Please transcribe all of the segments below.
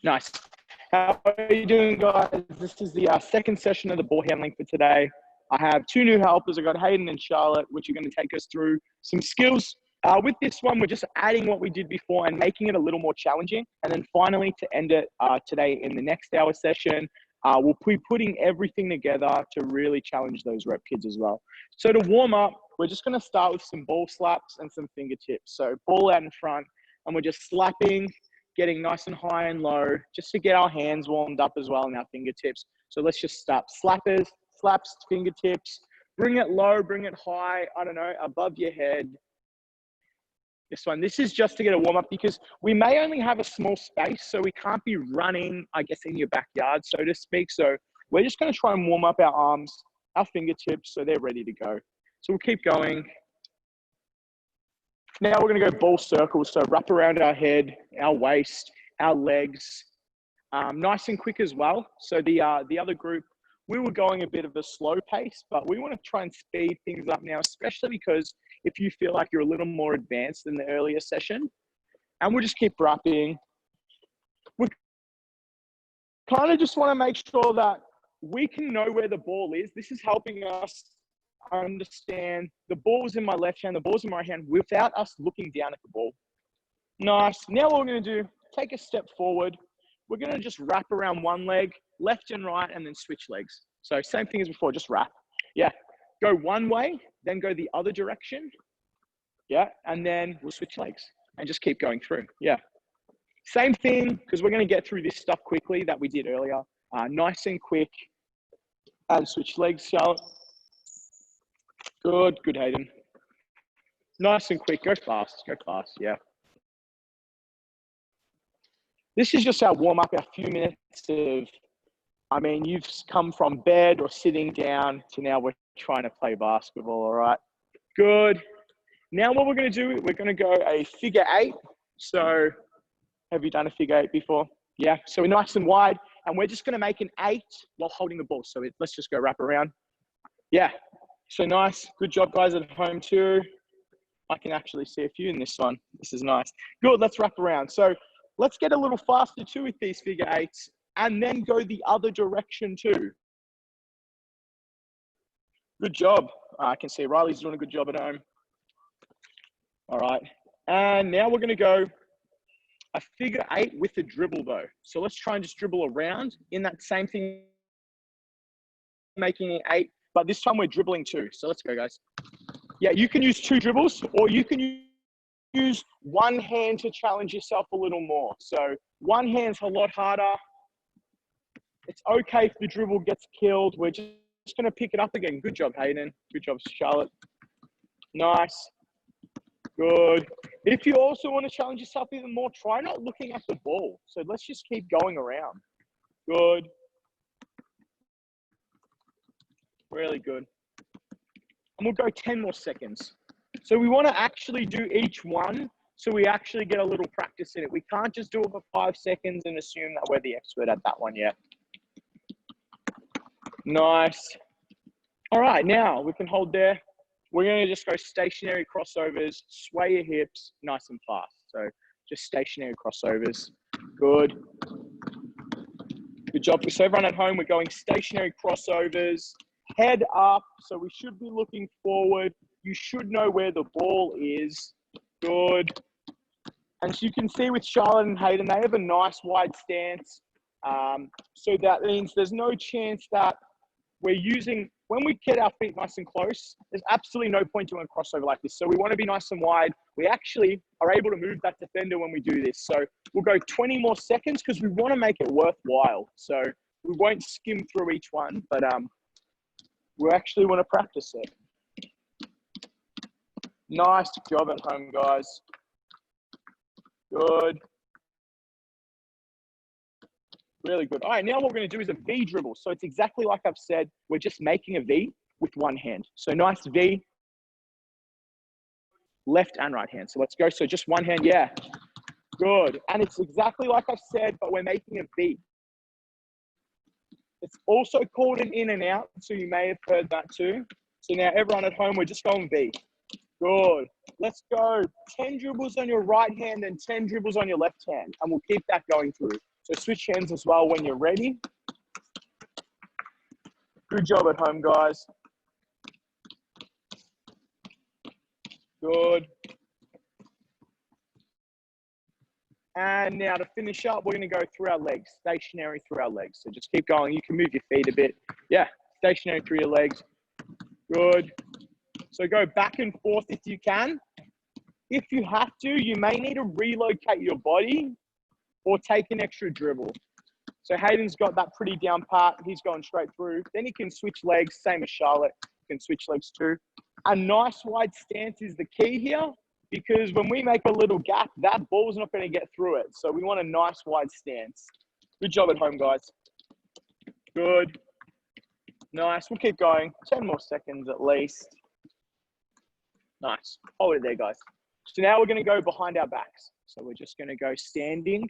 Nice. How are you doing, guys? This is the second session of the ball handling for today. I have two new helpers. I've got Hayden and Charlotte, which are going to take us through some skills. With this one, we're just adding what we did before and making it a little more challenging. And then finally, to end it today in the next hour session, we'll be putting everything together to really challenge those rep kids as well. So to warm up, we're just going to start with some ball slaps and some fingertips. So ball out in front, and we're just slapping, getting nice and high and low, just to get our hands warmed up as well and our fingertips. So let's just start. Slappers, slaps, fingertips, bring it low, bring it high, I don't know, above your head. This is just to get a warm up because we may only have a small space, so we can't be running, I guess, in your backyard, so to speak. So we're just going to try and warm up our arms, our fingertips, so they're ready to go. So we'll keep going. Now we're going to go ball circles, so wrap around our head, our waist, our legs, nice and quick as well. So the other group, we were going a bit of a slow pace, but we want to try and speed things up now, especially because if you feel like you're a little more advanced than the earlier session. And we'll just keep wrapping. We kind of just want to make sure that we can know where the ball is. This is helping us understand the ball's in my left hand, the ball's in my right hand, without us looking down at the ball. Nice. Now what we're going to do, take a step forward. We're going to just wrap around one leg, left and right, and then switch legs. So same thing as before, just wrap. Yeah. Go one way, then go the other direction. Yeah. And then we'll switch legs and just keep going through. Yeah. Same thing, because we're going to get through this stuff quickly that we did earlier. Nice and quick. And switch legs, Charlotte. Good. Good, Hayden. Nice and quick. Go fast. Go fast. Yeah. This is just our warm up, our few minutes of, I mean, you've come from bed or sitting down to now we're trying to play basketball, all right? Good. Now what we're going to do, we're going to go a figure 8. So have you done a figure 8 before? Yeah. So we're nice and wide, and we're just going to make an 8 while holding the ball. So let's just go wrap around. Yeah. So nice. Good job, guys, at home too. I can actually see a few in this one. This is nice. Good. Let's wrap around. So let's get a little faster too with these figure 8s. And then go the other direction too. Good job. I can see Riley's doing a good job at home. All right. And now we're going to go a figure 8 with a dribble though. So let's try and just dribble around in that same thing, making it 8, but this time we're dribbling 2. So let's go, guys. Yeah, you can use 2 dribbles, or you can use one hand to challenge yourself a little more. So one hand's a lot harder. It's okay if the dribble gets killed. We're just going to pick it up again. Good job, Hayden. Good job, Charlotte. Nice. Good. If you also want to challenge yourself even more, try not looking at the ball. So let's just keep going around. Good. Really good. And we'll go 10 more seconds. So we want to actually do each one so we actually get a little practice in it. We can't just do it for 5 seconds and assume that we're the expert at that one yet. Nice. All right, now we can hold there. We're going to just go stationary crossovers, sway your hips nice and fast. So just stationary crossovers. Good. Good job. So everyone at home, we're going stationary crossovers, head up. So we should be looking forward. You should know where the ball is. Good. And so you can see with Charlotte and Hayden, they have a nice wide stance. So that means there's no chance that we're using, when we get our feet nice and close, there's absolutely no point doing a crossover like this. So we want to be nice and wide. We actually are able to move that defender when we do this. So we'll go 20 more seconds because we want to make it worthwhile. So we won't skim through each one, but we actually want to practice it. Nice job at home, guys. Good. Really good. All right, now what we're going to do is a V dribble. So it's exactly like I've said, we're just making a V with one hand. So nice V, left and right hand. So let's go. So just one hand, yeah. Good. And it's exactly like I've said, but we're making a V. It's also called an in and out, so you may have heard that too. So now everyone at home, we're just going V. Good. Let's go 10 dribbles on your right hand and 10 dribbles on your left hand, and we'll keep that going through. So switch hands as well when you're ready. Good job at home, guys. Good. And now to finish up, we're going to go through our legs, stationary through our legs. So just keep going. You can move your feet a bit. Yeah, stationary through your legs. Good. So go back and forth if you can. If you have to, you may need to relocate your body or take an extra dribble. So Hayden's got that pretty down pat. He's going straight through. Then he can switch legs, same as Charlotte. You can switch legs too. A nice wide stance is the key here, because when we make a little gap, that ball's not going to get through it. So we want a nice wide stance. Good job at home, guys. Good. Nice. We'll keep going. 10 more seconds at least. Nice. Hold it there, guys. So now we're going to go behind our backs. So we're just going to go standing.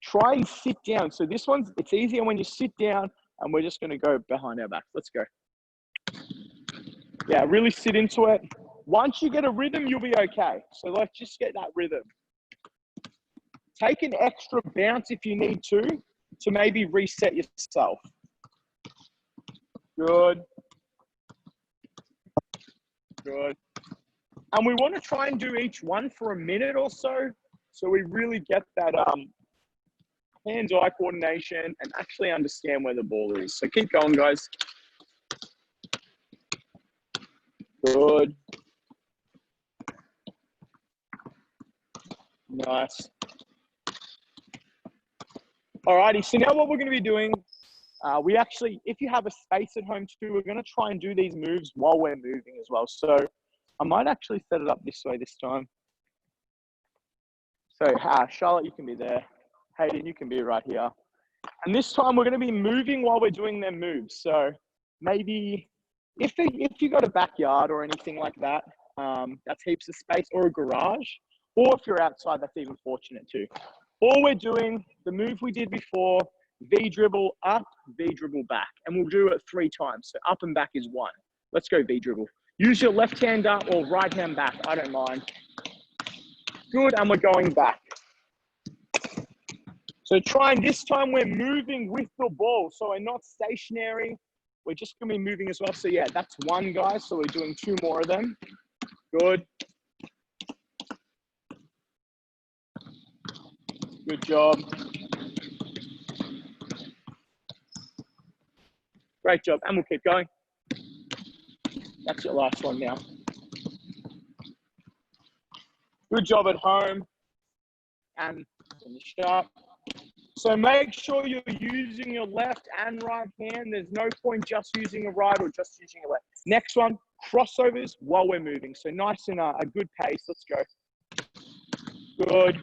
Try and sit down. So this one's, it's easier when you sit down, and we're just going to go behind our backs. Let's go. Yeah, really sit into it. Once you get a rhythm, you'll be okay. So let's just get that rhythm. Take an extra bounce if you need to maybe reset yourself. Good. Good. And we want to try and do each one for a minute or so we really get that hands-eye coordination and actually understand where the ball is. So keep going, guys. Good. Nice. Alrighty, so now what we're going to be doing, we actually, if you have a space at home too, we're going to try and do these moves while we're moving as well. So I might actually set it up this way this time. So Charlotte, you can be there. Hayden, you can be right here. And this time we're going to be moving while we're doing their moves. So maybe if you got a backyard or anything like that, that's heaps of space, or a garage, or if you're outside, that's even fortunate too. All we're doing, the move we did before, V dribble up, V dribble back, and we'll do it 3 times. So up and back is 1. Let's go V dribble. Use your left hand up or right hand back, I don't mind. Good, and we're going back. So this time we're moving with the ball. So we're not stationary. We're just gonna be moving as well. So yeah, that's 1, guys. So we're doing 2 more of them. Good. Good job. Great job. And we'll keep going. That's your last one now. Good job at home. And finish up. So make sure you're using your left and right hand. There's no point just using a right or just using a left. Next one, crossovers while we're moving. So nice and a good pace. Let's go. Good.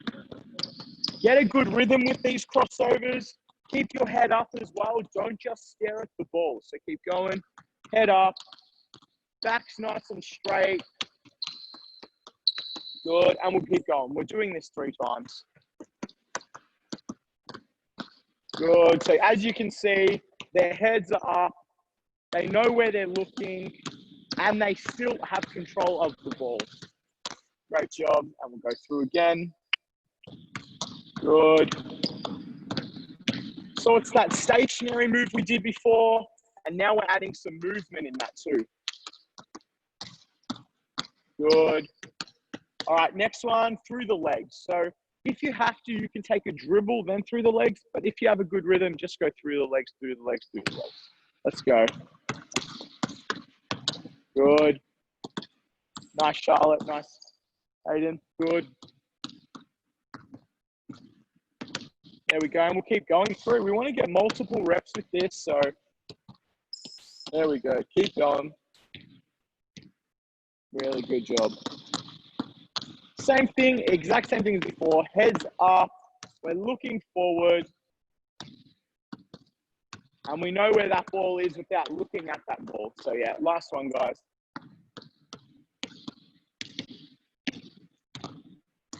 Get a good rhythm with these crossovers. Keep your head up as well. Don't just stare at the ball. So keep going. Head up. Back's nice and straight. Good. And we'll keep going. We're doing this 3 times. Good. So as you can see, their heads are up. They know where they're looking, and they still have control of the ball. Great job. And we'll go through again. Good. So it's that stationary move we did before, and now we're adding some movement in that too. Good. All right, next one, through the legs. So if you have to, you can take a dribble, then through the legs. But if you have a good rhythm, just go through the legs, through the legs, through the legs. Let's go. Good. Nice, Charlotte. Nice, Hayden. Good. There we go. And we'll keep going through. We want to get multiple reps with this. So there we go. Keep going. Really good job. Same thing, exact same thing as before. Heads up. We're looking forward. And we know where that ball is without looking at that ball. So yeah, last one, guys.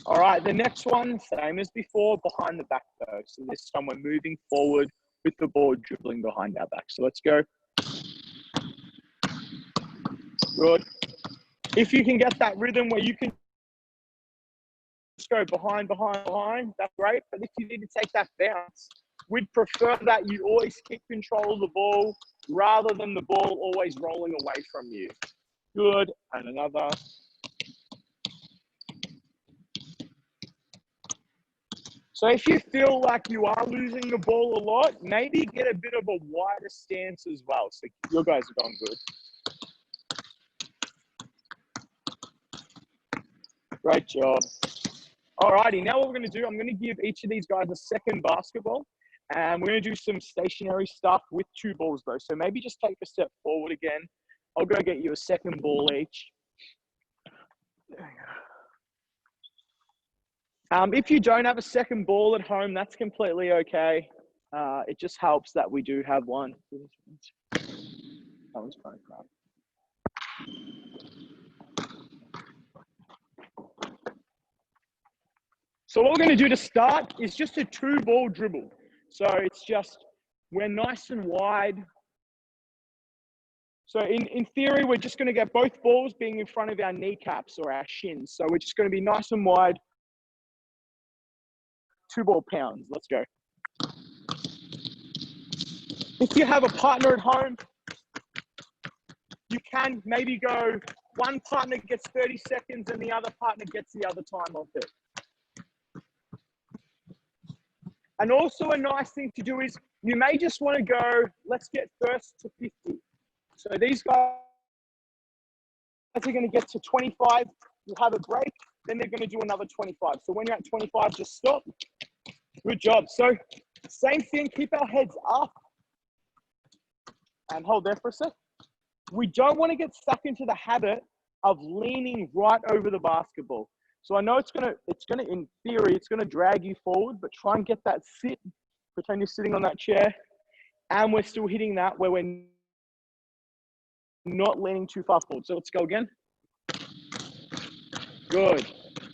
All right, the next one, same as before, behind the back though. So this time we're moving forward with the ball dribbling behind our back. So let's go. Good. If you can get that rhythm where you can just go behind, behind, behind, that's great. But if you need to take that bounce, We'd prefer that you always keep control of the ball rather than the ball always rolling away from you. Good, and another. So if you feel like you are losing the ball a lot, maybe get a bit of a wider stance as well. So your guys are going good. Great job. Alrighty, now what we're gonna do, I'm gonna give each of these guys a second basketball, and we're gonna do some stationary stuff with 2 balls though. So maybe just take a step forward again. I'll go get you a second ball each. There you go. If you don't have a second ball at home, that's completely okay. It just helps that we do have one. That one's kind of crap. So what we're going to do to start is just a 2-ball dribble. So it's just, we're nice and wide. So in theory, we're just going to get both balls being in front of our kneecaps or our shins. So we're just going to be nice and wide. 2-ball pounds. Let's go. If you have a partner at home, you can maybe go, one partner gets 30 seconds and the other partner gets the other time off it. And also a nice thing to do is you may just want to go, let's get first to 50. So these guys are going to get to 25, you'll have a break, then they're going to do another 25. So when you're at 25, just stop. Good job. So same thing, keep our heads up and hold there for a sec. We don't want to get stuck into the habit of leaning right over the basketball. So I know it's gonna, in theory, it's gonna drag you forward, but try and get that sit. Pretend you're sitting on that chair, and we're still hitting that where we're not leaning too far forward. So let's go again. Good.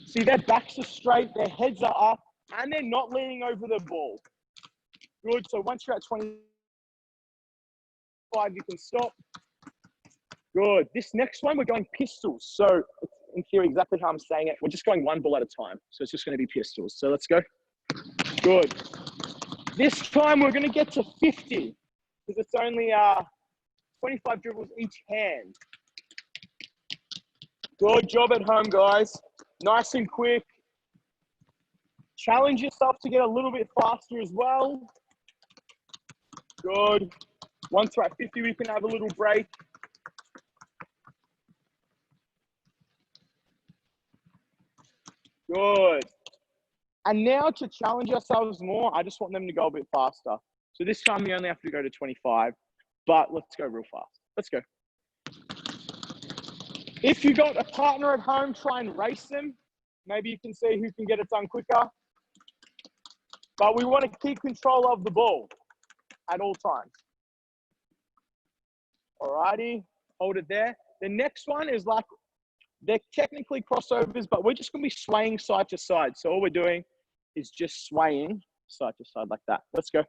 See, their backs are straight, their heads are up, and they're not leaning over the ball. Good. So once you're at 25, you can stop. Good. This next one, we're going pistols. So in theory, exactly how I'm saying it. We're just going 1 ball at a time. So it's just going to be pistols. So let's go. Good. This time we're going to get to 50 because it's only 25 dribbles each hand. Good job at home, guys. Nice and quick. Challenge yourself to get a little bit faster as well. Good. Once we're at 50, we can have a little break. Good. And now to challenge ourselves more, I just want them to go a bit faster. So this time we only have to go to 25, but let's go real fast. Let's go. If you got a partner at home, try and race them. Maybe you can see who can get it done quicker. But we want to keep control of the ball at all times. Alrighty, hold it there. The next one is like, they're technically crossovers, but we're just going to be swaying side to side. So all we're doing is just swaying side to side like that. Let's go.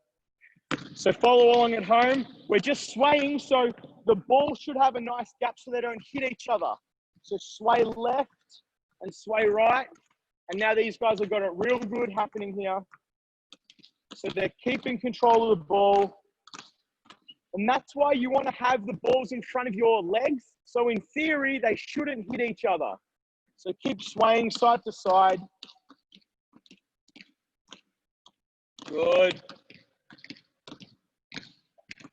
So follow along at home. We're just swaying, so the ball should have a nice gap so they don't hit each other. So sway left and sway right. And now these guys have got it real good happening here. So they're keeping control of the ball. And that's why you want to have the balls in front of your legs. So in theory, they shouldn't hit each other. So keep swaying side to side. Good.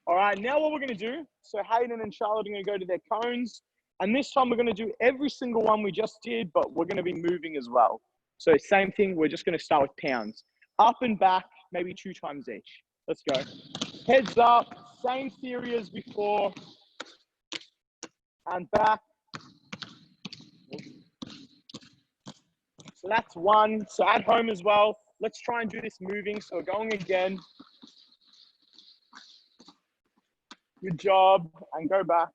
All right, now what we're going to do, so Hayden and Charlotte are going to go to their cones. And this time we're going to do every single one we just did, but we're going to be moving as well. So same thing, we're just going to start with pounds. Up and back, maybe 2 times each. Let's go. Heads up, same theory as before. And back. So that's 1. So at home as well, let's try and do this moving. So we're going again. Good job. And go back.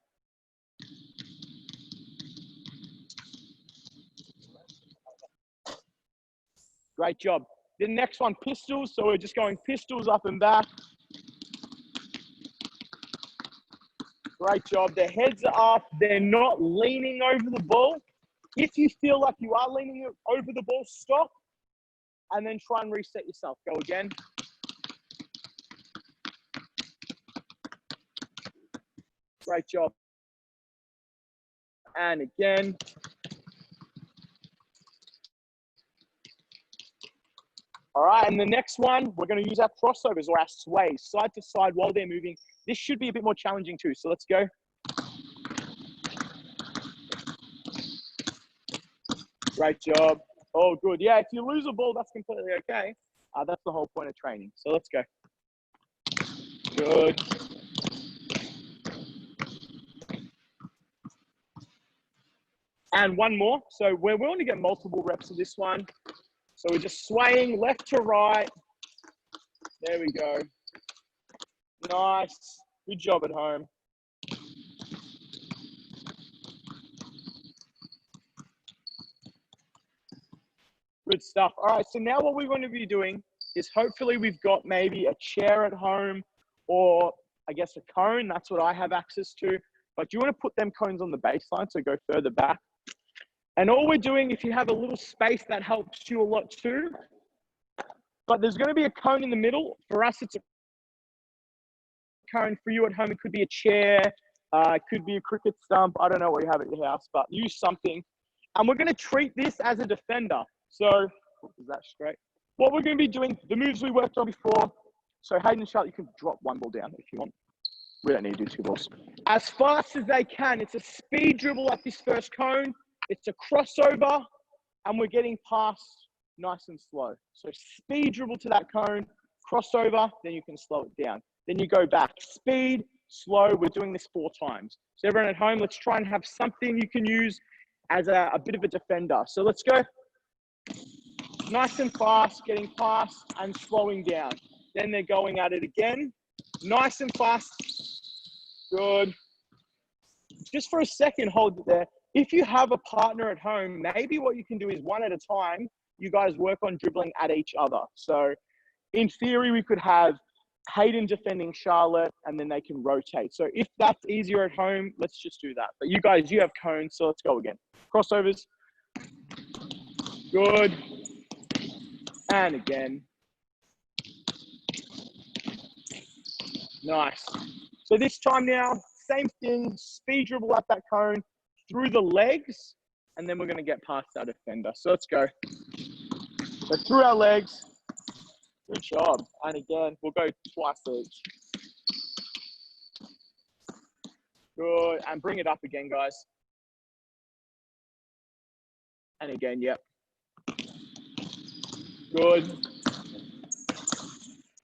Great job. The next one, pistols. So we're just going pistols up and back. Great job. Their heads are up. They're not leaning over the ball. If you feel like you are leaning over the ball, stop. And then try and reset yourself. Go again. Great job. And again. All right, and the next one, we're going to use our crossovers or our sways, side to side while they're moving. This should be a bit more challenging too, so let's go. Great job. Oh, good. Yeah, if you lose a ball, that's completely okay. That's the whole point of training. So let's go. Good. And one more. So we're willing to get multiple reps of this one. So we're just swaying left to right. There we go. Nice. Good job at home. Good stuff. All right, so now what we're going to be doing is hopefully we've got maybe a chair at home or I guess a cone. That's what I have access to. But you want to put them cones on the baseline, so go further back. And all we're doing, if you have a little space, that helps you a lot too. But there's going to be a cone in the middle. For us, it's a cone. For you at home, it could be a chair. It could be a cricket stump. I don't know what you have at your house, but use something. And we're going to treat this as a defender. So, is that straight? What we're going to be doing, the moves we worked on before. So Hayden and Charlotte, you can drop one ball down if you want. We don't need to do two balls. As fast as they can. It's a speed dribble at this first cone. It's a crossover, and we're getting past nice and slow. So speed dribble to that cone, crossover, then you can slow it down. Then you go back. Speed, slow. We're doing this 4 times. So everyone at home, let's try and have something you can use as a bit of a defender. So let's go. Nice and fast, getting past and slowing down. Then they're going at it again. Nice and fast. Good. Just for a second, hold it there. If you have a partner at home, maybe what you can do is one at a time, you guys work on dribbling at each other. So in theory, we could have Hayden defending Charlotte and then they can rotate. So if that's easier at home, let's just do that. But you guys, you have cones, so let's go again. Crossovers. Good. And again. Nice. So this time now, same thing, speed dribble at that cone through the legs, and then we're going to get past our defender. So let's go. So through our legs. Good job. And again, we'll go twice each. Good. And bring it up again, guys. And again, yep. Good.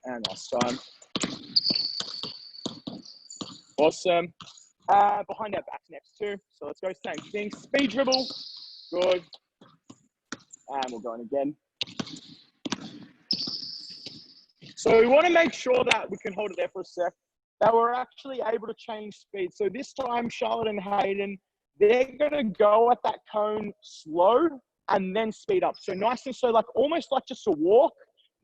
And last time. Awesome. Behind our backs next too. So let's go same thing. Speed dribble. Good. And we'll go in again. So we want to make sure that we can hold it there for a sec, that we're actually able to change speed. So this time, Charlotte and Hayden, they're going to go at that cone slow and then speed up. So nice and slow, like almost like just a walk.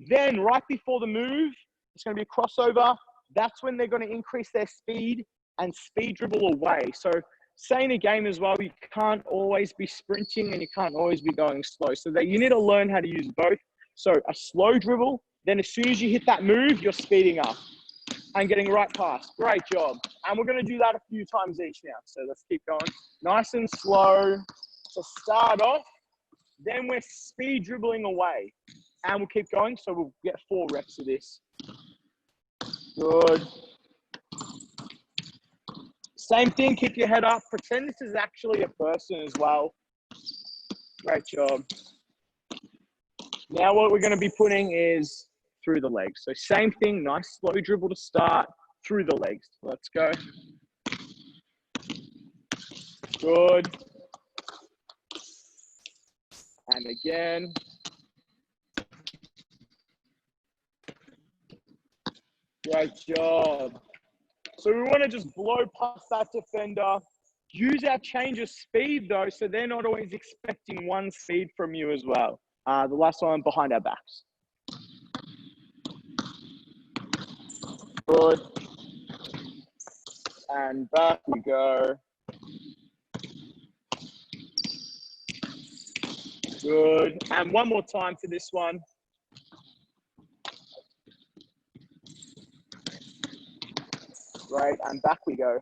Then right before the move, it's going to be a crossover. That's when they're going to increase their speed and speed dribble away. So say in a game as well, you can't always be sprinting and you can't always be going slow. So that you need to learn how to use both. So a slow dribble, then as soon as you hit that move, you're speeding up and getting right past. Great job. And we're going to do that a few times each now. So let's keep going. Nice and slow to start off. Then we're speed dribbling away. And we'll keep going. So we'll get 4 reps of this. Good. Same thing, keep your head up. Pretend this is actually a person as well. Great job. Now what we're going to be putting is through the legs. So same thing, nice slow dribble to start through the legs. Let's go. Good. And again. Great job. So we want to just blow past that defender. Use our change of speed though, so they're not always expecting one speed from you as well. The last one, behind our backs. Good. And back we go. Good. And one more time for this one. Great. And back we go.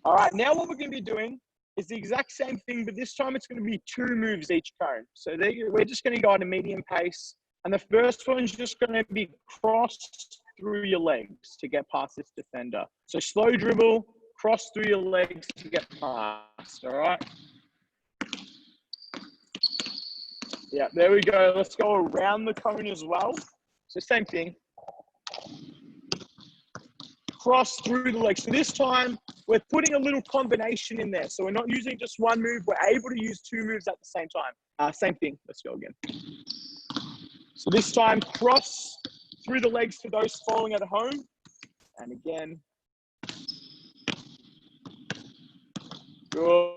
All right, now what we're going to be doing is the exact same thing, but this time it's going to be 2 moves each cone. So we're just going to go at a medium pace. And the first one's just going to be cross through your legs to get past this defender. So slow dribble, cross through your legs to get past, all right? Yeah, there we go. Let's go around the cone as well. So same thing. Cross through the legs. So this time, we're putting a little combination in there. So we're not using just one move. We're able to use 2 moves at the same time. Same thing. Let's go again. So this time, cross through the legs for those following at home. And again. Good.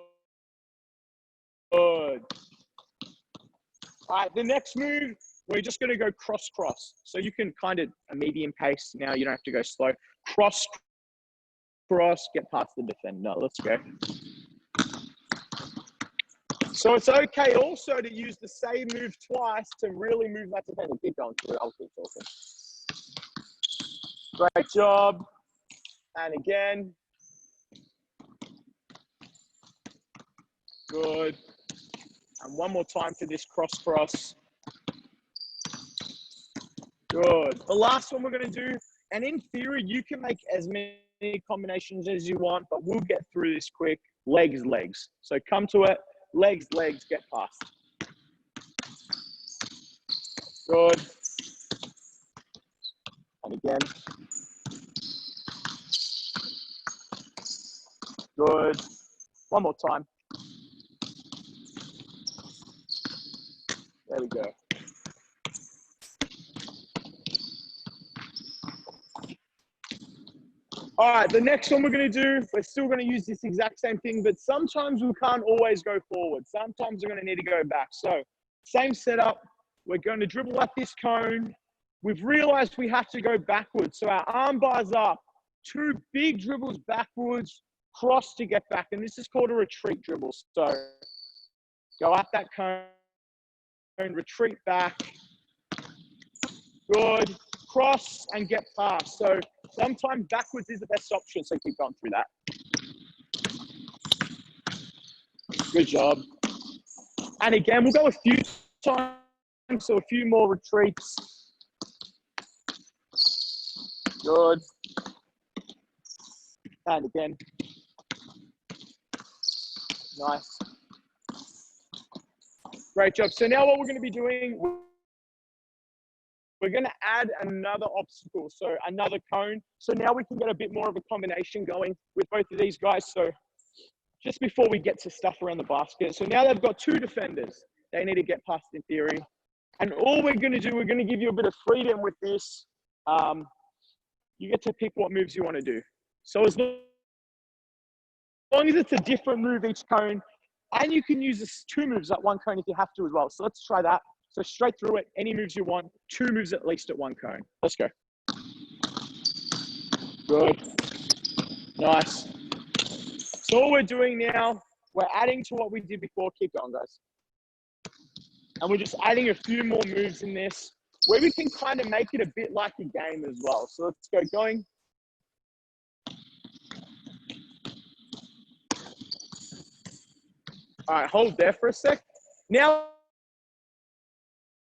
All right, the next move, we're just going to go cross-cross. So you can kind of a medium pace now. You don't have to go slow. Cross, get past the defender. Let's go. So it's okay also to use the same move twice to really move that defender. Keep going through it. I'll keep talking. Great job. And again. Good. And one more time for this cross. Good. The last one we're going to do, and in theory, you can make as many combinations as you want, but we'll get through this quick. Legs. So come to it. Legs, get past. Good. And again. Good. One more time. There we go. All right, the next one we're going to do, we're still going to use this exact same thing, but sometimes we can't always go forward. Sometimes we're going to need to go back. So same setup. We're going to dribble at this cone. We've realized we have to go backwards. So our arm bar's up. 2 big dribbles backwards, cross to get back. And this is called a retreat dribble. So go at that cone, retreat back. Good. Cross and get past. So sometimes backwards is the best option. So keep going through that. Good job. And again, we'll go a few times, so a few more retreats. Good. And again. Nice. Great job. So now what we're going to be doing, we're going to add another obstacle, so another cone. So now we can get a bit more of a combination going with both of these guys. So just before we get to stuff around the basket. So now they've got 2 defenders. They need to get past in theory. And all we're going to do, we're going to give you a bit of freedom with this. You get to pick what moves you want to do. So as long as it's a different move each cone, and you can use this 2 moves at one cone if you have to as well. So let's try that. So straight through it, any moves you want, 2 moves at least at one cone. Let's go. Good. Nice. So all we're doing now, we're adding to what we did before. Keep going, guys. And we're just adding a few more moves in this, where we can kind of make it a bit like a game as well. So let's go going. All right, hold there for a sec. Now,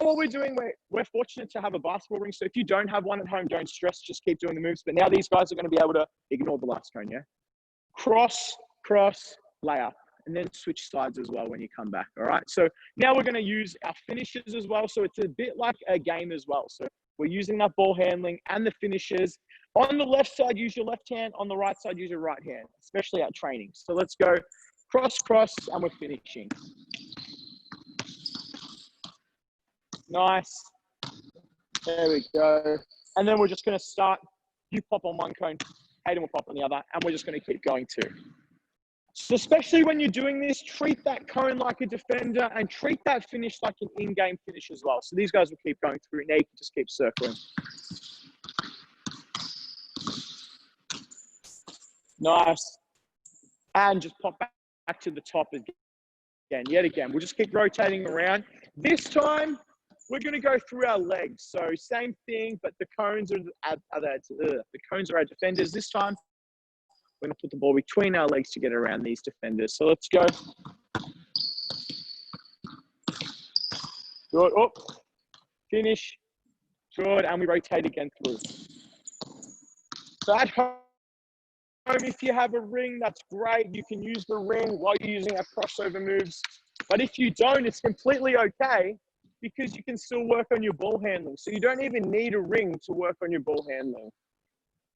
what we're doing, we're fortunate to have a basketball ring. So if you don't have one at home, don't stress, just keep doing the moves. But now these guys are going to be able to ignore the last cone, yeah? Cross, layup, and then switch sides as well when you come back, all right? So now we're going to use our finishes as well. So it's a bit like a game as well. So we're using that ball handling and the finishes. On the left side, use your left hand. On the right side, use your right hand, especially at training. So let's go cross, and we're finishing. Nice. There we go. And then we're just going to start. You pop on one cone, Hayden will pop on the other, and we're just going to keep going too. So especially when you're doing this, treat that cone like a defender and treat that finish like an in-game finish as well. So these guys will keep going through. Now you can just keep circling. Nice. And just pop back to the top again. Yet again, we'll just keep rotating around. This time, we're going to go through our legs. So same thing, but the cones are our defenders. This time, We're going to put the ball between our legs to get around these defenders. So let's go. Good. Oh, finish. Good. And we rotate again through. So at home, if you have a ring, that's great. You can use the ring while you're using our crossover moves. But if you don't, it's completely okay because you can still work on your ball handling. So you don't even need a ring to work on your ball handling.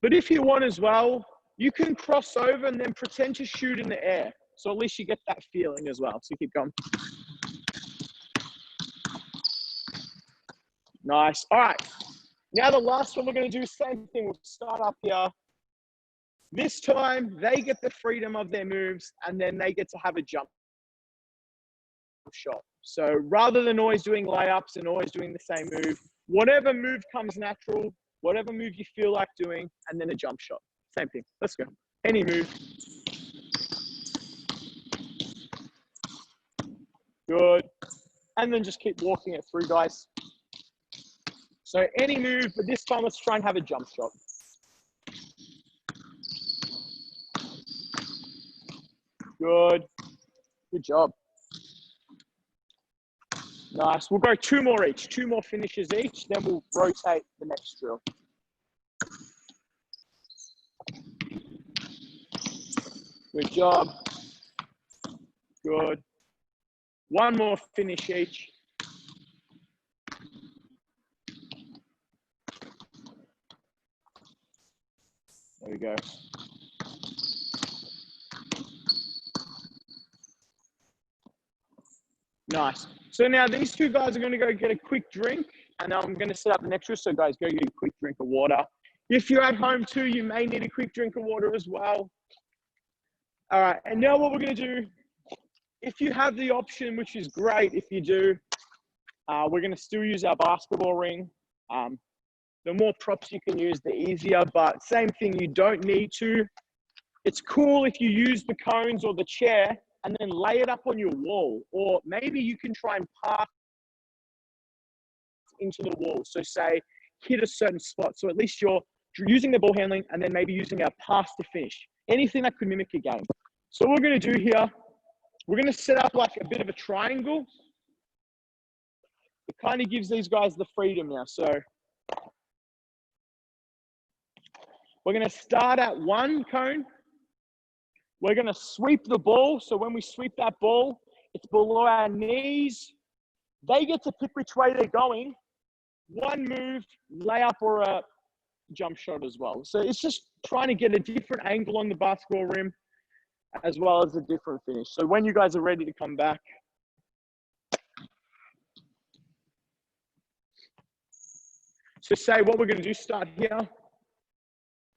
But if you want as well, you can cross over and then pretend to shoot in the air. So at least you get that feeling as well. So keep going. Nice. All right. Now the last one we're going to do, same thing. We'll start up here. This time they get the freedom of their moves and then they get to have a jump shot. So rather than always doing layups and always doing the same move, whatever move comes natural, whatever move you feel like doing, and then a jump shot. Same thing. Let's go. Any move. Good. And then just keep walking it through, guys. So any move, but this time let's try and have a jump shot. Good. Good job. Nice. We'll go 2 more each. 2 more finishes each. Then we'll rotate the next drill. Good job. Good. 1 more finish each. There we go. Nice. So now these 2 guys are going to go get a quick drink, and I'm going to set up the next drill. So guys, go get a quick drink of water. If you're at home too, you may need a quick drink of water as well. All right. And now what we're going to do, if you have the option, which is great if you do, we're going to still use our basketball ring. The more props you can use, the easier, but same thing, you don't need to. It's cool if you use the cones or the chair and then lay it up on your wall, or maybe you can try and pass into the wall. So say, hit a certain spot. So at least you're using the ball handling and then maybe using our pass to finish. Anything that could mimic a game. So what we're going to do here, we're going to set up like a bit of a triangle. It kind of gives these guys the freedom now. So we're going to start at 1 cone. We're going to sweep the ball. So when we sweep that ball, it's below our knees. They get to pick which way they're going. 1 move, layup or a jump shot as well. So it's just trying to get a different angle on the basketball rim as well as a different finish. So when you guys are ready to come back. So say what we're going to do, start here.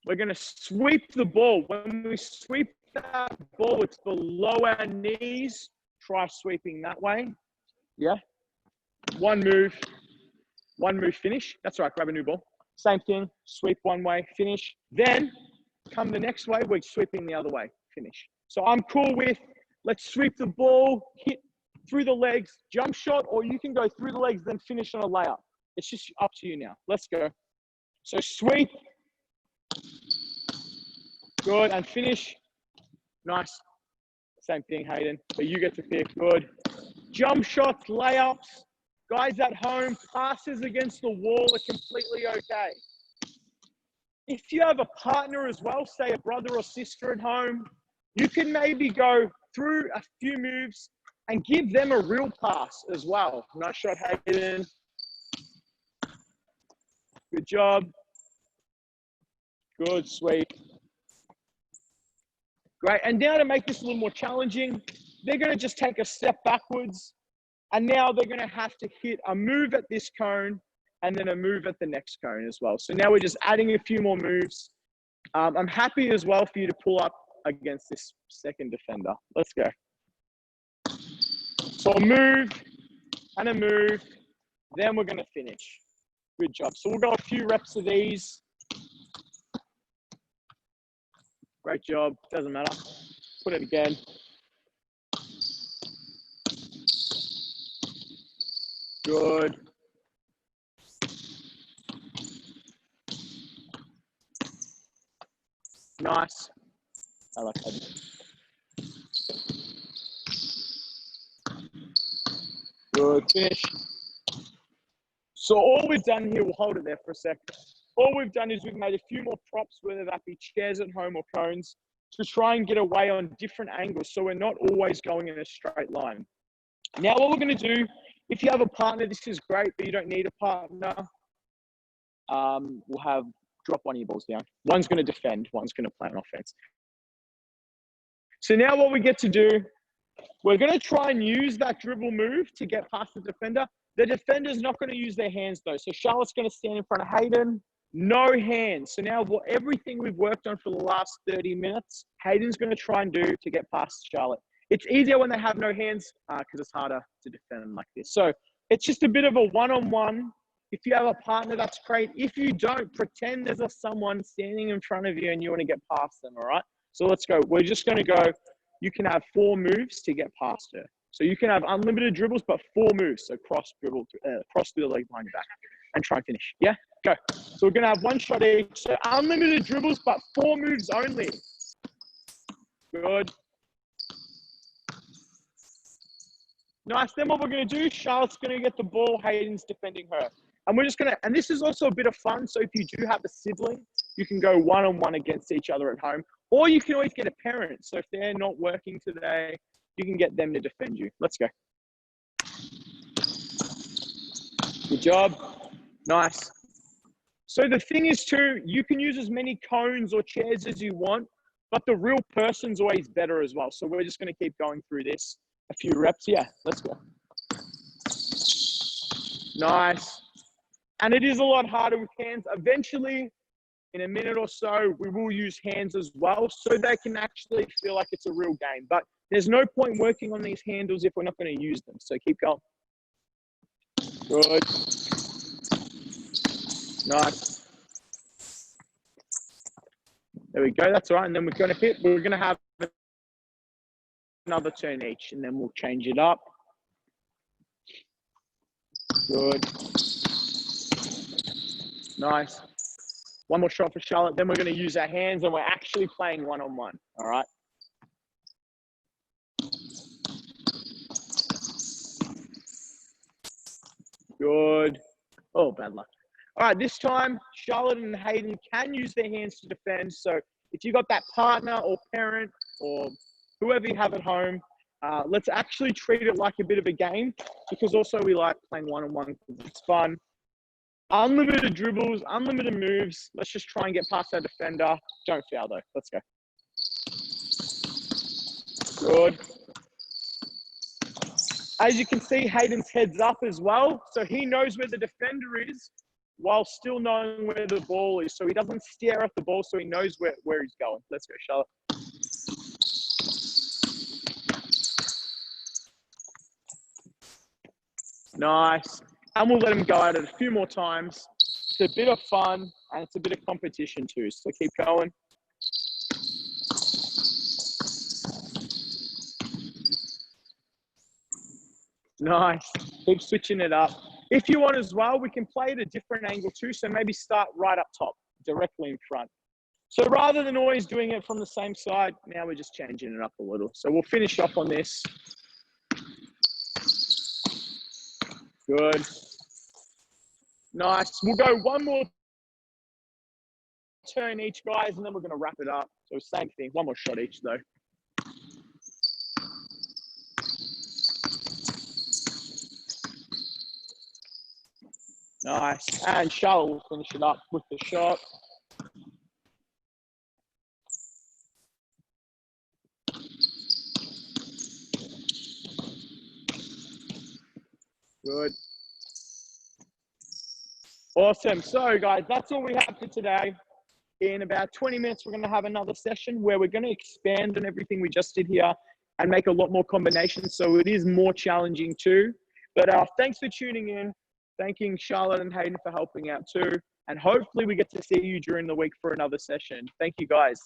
We're going to sweep the ball. When we sweep that ball, it's below our knees. Try sweeping that way. Yeah. 1 move, finish. That's right, grab a new ball. Same thing, sweep 1 way, finish. Then come the next way, we're sweeping the other way, finish. So I'm cool with, let's sweep the ball, hit through the legs, jump shot, or you can go through the legs, then finish on a layup. It's just up to you now. Let's go. So sweep. Good, and finish. Nice. Same thing, Hayden, but you get to pick. Good. Jump shots, layups. Guys at home, passes against the wall are completely okay. If you have a partner as well, say a brother or sister at home, you can maybe go through a few moves and give them a real pass as well. Nice shot, Hayden. Good job. Good, sweep. Great, and now to make this a little more challenging, they're going to just take a step backwards, and now they're going to have to hit a move at this cone and then a move at the next cone as well. So now we're just adding a few more moves. I'm happy as well for you to pull up against this second defender. Let's go. So a move and a move, then we're going to finish. Good job. So we'll go a few reps of these. Great job. Doesn't matter. Put it again. Good. Nice. I like that. Good, finish. So all we've done here, we'll hold it there for a sec. All we've done is we've made a few more props, whether that be chairs at home or cones, to try and get away on different angles so we're not always going in a straight line. Now what we're going to do, if you have a partner, this is great, but you don't need a partner. We'll have drop one of your balls down. One's going to defend, one's going to play on offense. So now what we get to do, we're going to try and use that dribble move to get past the defender. The defender's not going to use their hands though. So Charlotte's going to stand in front of Hayden. No hands. So now everything we've worked on for the last 30 minutes, Hayden's going to try and do to get past Charlotte. It's easier when they have no hands because it's harder to defend like this. So it's just a bit of a one-on-one. If you have a partner, that's great. If you don't, pretend there's someone standing in front of you and you want to get past them, all right? So let's go. We're just going to go. You can have 4 moves to get past her. So you can have unlimited dribbles, but 4 moves. So cross dribble, cross through the leg behind your back and try and finish. Yeah, go. So we're going to have 1 shot each. So unlimited dribbles, but 4 moves only. Good. Nice. Then what we're going to do, Charlotte's going to get the ball. Hayden's defending her. And we're just going to, and this is also a bit of fun. So if you do have a sibling, you can go one-on-one against each other at home. Or you can always get a parent. So if they're not working today, you can get them to defend you. Let's go. Good job. Nice. So the thing is too, you can use as many cones or chairs as you want, but the real person's always better as well. So we're just going to keep going through this. A few reps. Yeah, let's go. Nice. And it is a lot harder with hands. Eventually, in a minute or so, we will use hands as well so they can actually feel like it's a real game. But there's no point working on these handles if we're not going to use them. So keep going. Good. Nice. There we go. That's all right. And then we're going to have another turn each, and then we'll change it up. Good. Nice. 1 more shot for Charlotte. Then we're going to use our hands, and we're actually playing one-on-one. All right. Good. Oh, bad luck. All right, this time, Charlotte and Hayden can use their hands to defend. So if you've got that partner or parent or whoever you have at home, let's actually treat it like a bit of a game, because also we like playing one-on-one because it's fun. Unlimited dribbles, unlimited moves. Let's just try and get past our defender. Don't foul though. Let's go. Good. As you can see, Hayden's head's up as well. So he knows where the defender is while still knowing where the ball is. So he doesn't stare at the ball, so he knows where he's going. Let's go, Charlotte. Nice. And we'll let him go at it a few more times. It's a bit of fun and it's a bit of competition too. So keep going. Nice. Keep switching it up. If you want as well, we can play at a different angle too. So maybe start right up top, directly in front. So rather than always doing it from the same side, now we're just changing it up a little. So we'll finish off on this. Good. Nice. We'll go 1 more turn each, guys, and then we're going to wrap it up. So same thing. 1 more shot each, though. Nice. And Charlotte will finish it up with the shot. Good. Awesome. So, guys, that's all we have for today. In about 20 minutes, we're going to have another session where we're going to expand on everything we just did here and make a lot more combinations. So it is more challenging too. But thanks for tuning in. Thanking Charlotte and Hayden for helping out too. And hopefully we get to see you during the week for another session. Thank you, guys.